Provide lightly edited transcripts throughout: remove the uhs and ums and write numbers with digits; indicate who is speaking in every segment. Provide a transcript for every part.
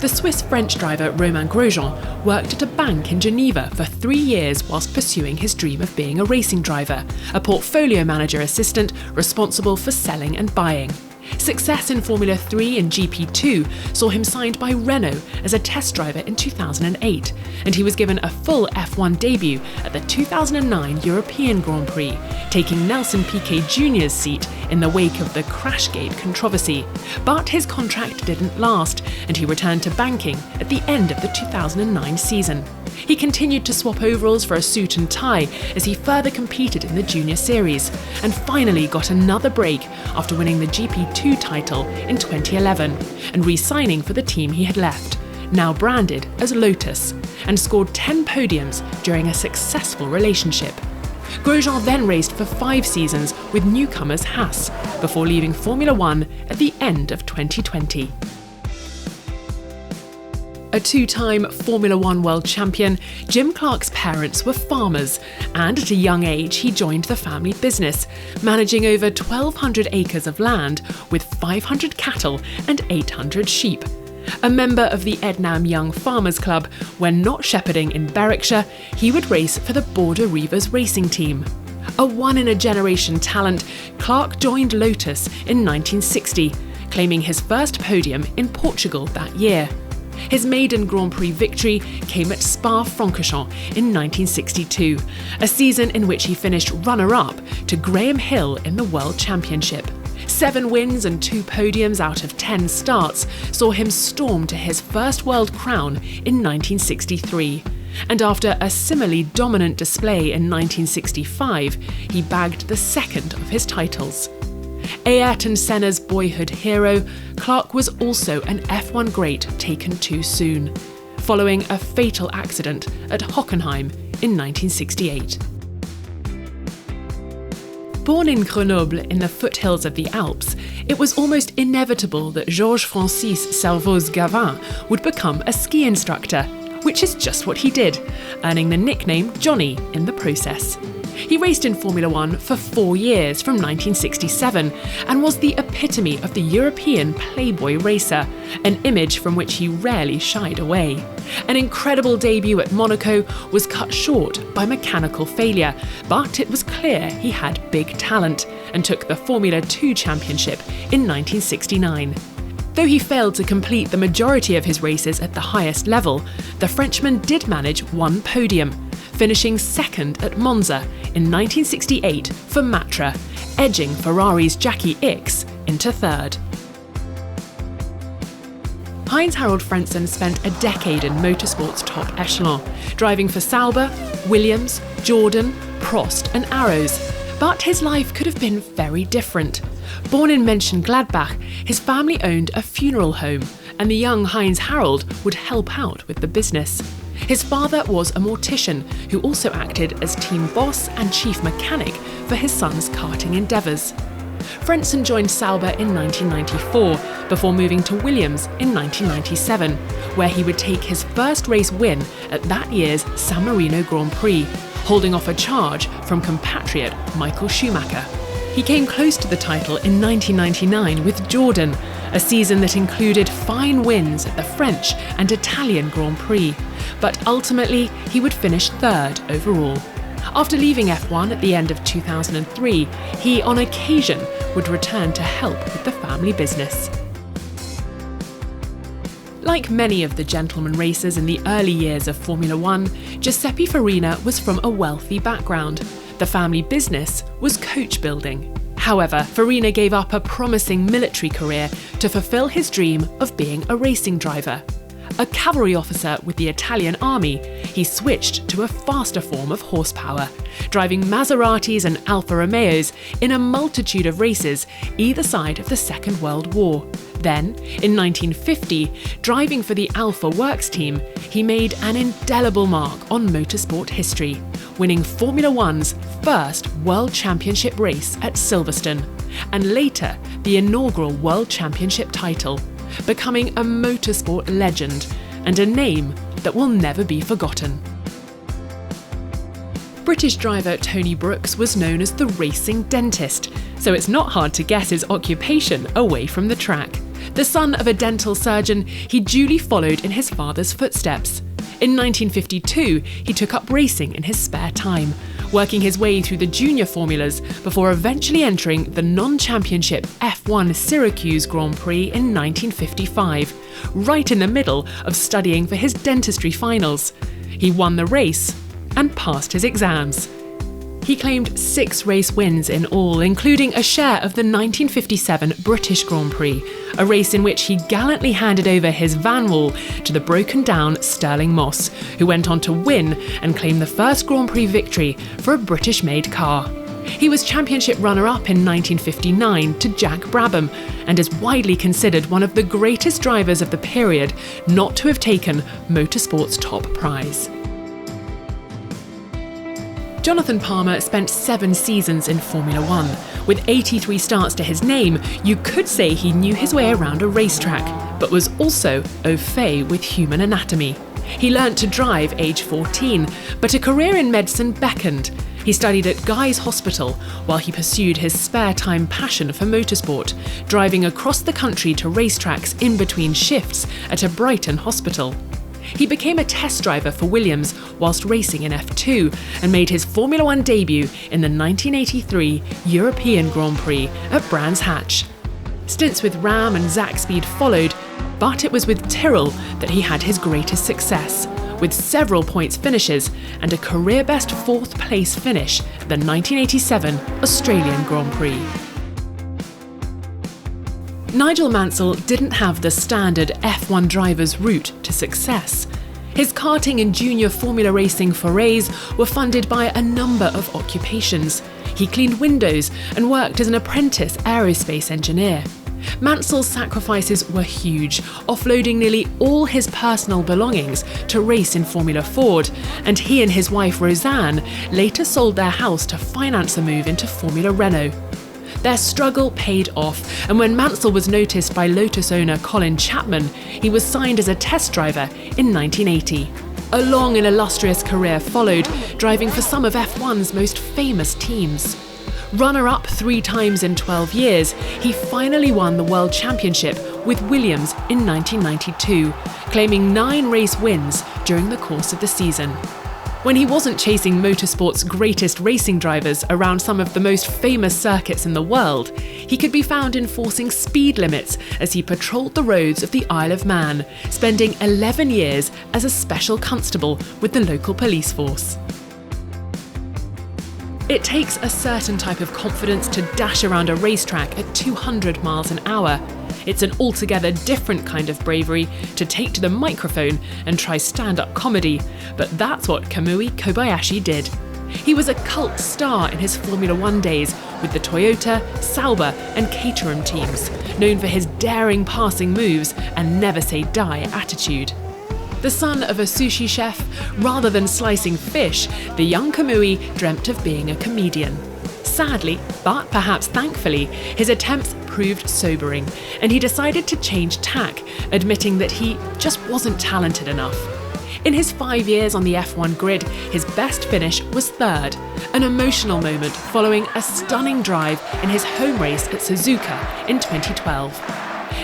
Speaker 1: The Swiss-French driver Romain Grosjean worked at a bank in Geneva for 3 years whilst pursuing his dream of being a racing driver, a portfolio manager assistant responsible for selling and buying. Success in Formula 3 and GP2 saw him signed by Renault as a test driver in 2008, and he was given a full F1 debut at the 2009 European Grand Prix, taking Nelson Piquet Jr.'s seat in the wake of the Crashgate controversy. But his contract didn't last, and he returned to banking at the end of the 2009 season. He continued to swap overalls for a suit and tie as he further competed in the Junior Series, and finally got another break after winning the GP2 title in 2011 and re-signing for the team he had left, now branded as Lotus, and scored 10 podiums during a successful relationship. Grosjean then raced for 5 seasons with newcomers Haas, before leaving Formula 1 at the end of 2020. A 2-time Formula 1 world champion, Jim Clark's parents were farmers, and at a young age he joined the family business, managing over 1,200 acres of land with 500 cattle and 800 sheep. A member of the Ednam Young Farmers Club, when not shepherding in Berwickshire, he would race for the Border Reivers racing team. A one-in-a-generation talent, Clark joined Lotus in 1960, claiming his first podium in Portugal that year. His maiden Grand Prix victory came at Spa-Francorchamps in 1962, a season in which he finished runner-up to Graham Hill in the World Championship. 7 wins and 2 podiums out of 10 starts saw him storm to his first world crown in 1963. And after a similarly dominant display in 1965, he bagged the second of his titles. Ayrton Senna's boyhood hero, Clark was also an F1 great taken too soon, following a fatal accident at Hockenheim in 1968. Born in Grenoble in the foothills of the Alps, it was almost inevitable that Georges-Francis SERVOZ-GAVIN would become a ski instructor, which is just what he did, earning the nickname Johnny in the process. He raced in Formula 1 for 4 years from 1967 and was the epitome of the European playboy racer, an image from which he rarely shied away. An incredible debut at Monaco was cut short by mechanical failure, but it was clear he had big talent and took the Formula 2 championship in 1969. Though he failed to complete the majority of his races at the highest level, the Frenchman did manage 1 podium, finishing second at Monza in 1968 for Matra, edging Ferrari's Jackie Ickx into third. Heinz-Harald Frentzen spent a decade in motorsport's top echelon, driving for Sauber, Williams, Jordan, Prost and Arrows. But his life could have been very different. Born in Mönchengladbach, his family owned a funeral home, and the young Heinz-Harald would help out with the business. His father was a mortician who also acted as team boss and chief mechanic for his son's karting endeavours. Frentzen joined Sauber in 1994 before moving to Williams in 1997, where he would take his first race win at that year's San Marino Grand Prix, holding off a charge from compatriot Michael Schumacher. He came close to the title in 1999 with Jordan, a season that included fine wins at the French and Italian Grand Prix, but ultimately he would finish third overall. After leaving F1 at the end of 2003, he on occasion would return to help with the family business. Like many of the gentleman racers in the early years of Formula 1, Giuseppe Farina was from a wealthy background. The family business was coach building. However, Farina gave up a promising military career to fulfill his dream of being a racing driver. A cavalry officer with the Italian army, he switched to a faster form of horsepower, driving Maseratis and Alfa Romeos in a multitude of races either side of the Second World War. Then, in 1950, driving for the Alfa Works team, he made an indelible mark on motorsport history, winning Formula 1's first World Championship race at Silverstone, and later the inaugural World Championship title, becoming a motorsport legend and a name that will never be forgotten. British driver Tony Brooks was known as the racing dentist, so it's not hard to guess his occupation away from the track. The son of a dental surgeon, he duly followed in his father's footsteps. In 1952, he took up racing in his spare time, working his way through the junior formulas before eventually entering the non-championship F1 Syracuse Grand Prix in 1955, right in the middle of studying for his dentistry finals. He won the race and passed his exams. He claimed 6 race wins in all, including a share of the 1957 British Grand Prix, a race in which he gallantly handed over his van wall to the broken-down Stirling Moss, who went on to win and claim the first Grand Prix victory for a British-made car. He was championship runner-up in 1959 to Jack Brabham and is widely considered one of the greatest drivers of the period not to have taken motorsport's top prize. Jonathan Palmer spent 7 seasons in Formula One. With 83 starts to his name, you could say he knew his way around a racetrack, but was also au fait with human anatomy. He learnt to drive age 14, but a career in medicine beckoned. He studied at Guy's Hospital while he pursued his spare time passion for motorsport, driving across the country to racetracks in between shifts at a Brighton hospital. He became a test driver for Williams whilst racing in F2 and made his Formula One debut in the 1983 European Grand Prix at Brands Hatch. Stints with Ram and Zakspeed followed, but it was with Tyrrell that he had his greatest success, with several points finishes and a career-best 4th place finish at the 1987 Australian Grand Prix. Nigel Mansell didn't have the standard F1 driver's route to success. His karting and junior formula racing forays were funded by a number of occupations. He cleaned windows and worked as an apprentice aerospace engineer. Mansell's sacrifices were huge, offloading nearly all his personal belongings to race in Formula Ford, and he and his wife Roseanne later sold their house to finance a move into Formula Renault. Their struggle paid off, and when Mansell was noticed by Lotus owner Colin Chapman, he was signed as a test driver in 1980. A long and illustrious career followed, driving for some of F1's most famous teams. Runner-up 3 times in 12 years, he finally won the World Championship with Williams in 1992, claiming 9 race wins during the course of the season. When he wasn't chasing motorsport's greatest racing drivers around some of the most famous circuits in the world, he could be found enforcing speed limits as he patrolled the roads of the Isle of Man, spending 11 years as a special constable with the local police force. It takes a certain type of confidence to dash around a racetrack at 200 miles an hour. It's an altogether different kind of bravery to take to the microphone and try stand-up comedy, but that's what KAMUI Kobayashi did. He was a cult star in his Formula One days with the Toyota, Sauber and Caterham teams, known for his daring passing moves and never-say-die attitude. The son of a sushi chef, rather than slicing fish, the young Kamui dreamt of being a comedian. Sadly, but perhaps thankfully, his attempts proved sobering, and he decided to change tack, admitting that he just wasn't talented enough. In his 5 years on the F1 grid, his best finish was 3rd, an emotional moment following a stunning drive in his home race at Suzuka in 2012.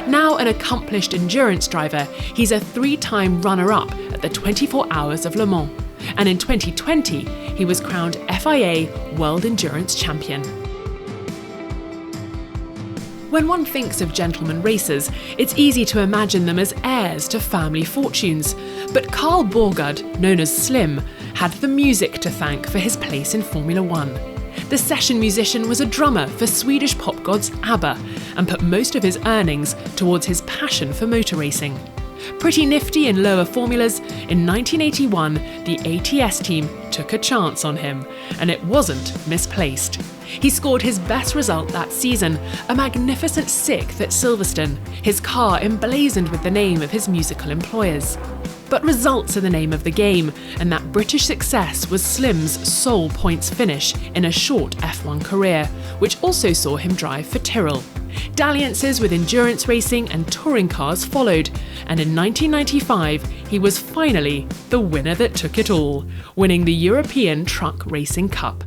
Speaker 1: Now an accomplished endurance driver, he's a 3-time runner-up at the 24 Hours of Le Mans, and in 2020 he was crowned FIA World Endurance Champion. When one thinks of gentleman racers, it's easy to imagine them as heirs to family fortunes, but KARL BORGUDD, known as Slim, had the music to thank for his place in Formula One. The session musician was a drummer for Swedish pop gods ABBA and put most of his earnings towards his passion for motor racing. Pretty nifty in lower formulas, in 1981 the ATS team took a chance on him, and it wasn't misplaced. He scored his best result that season, a magnificent 6th at Silverstone, his car emblazoned with the name of his musical employers. But results are the name of the game, and that British success was Slim's sole points finish in a short F1 career, which also saw him drive for Tyrrell. Dalliances with endurance racing and touring cars followed, and in 1995 he was finally the winner that took it all, winning the European Truck Racing Cup.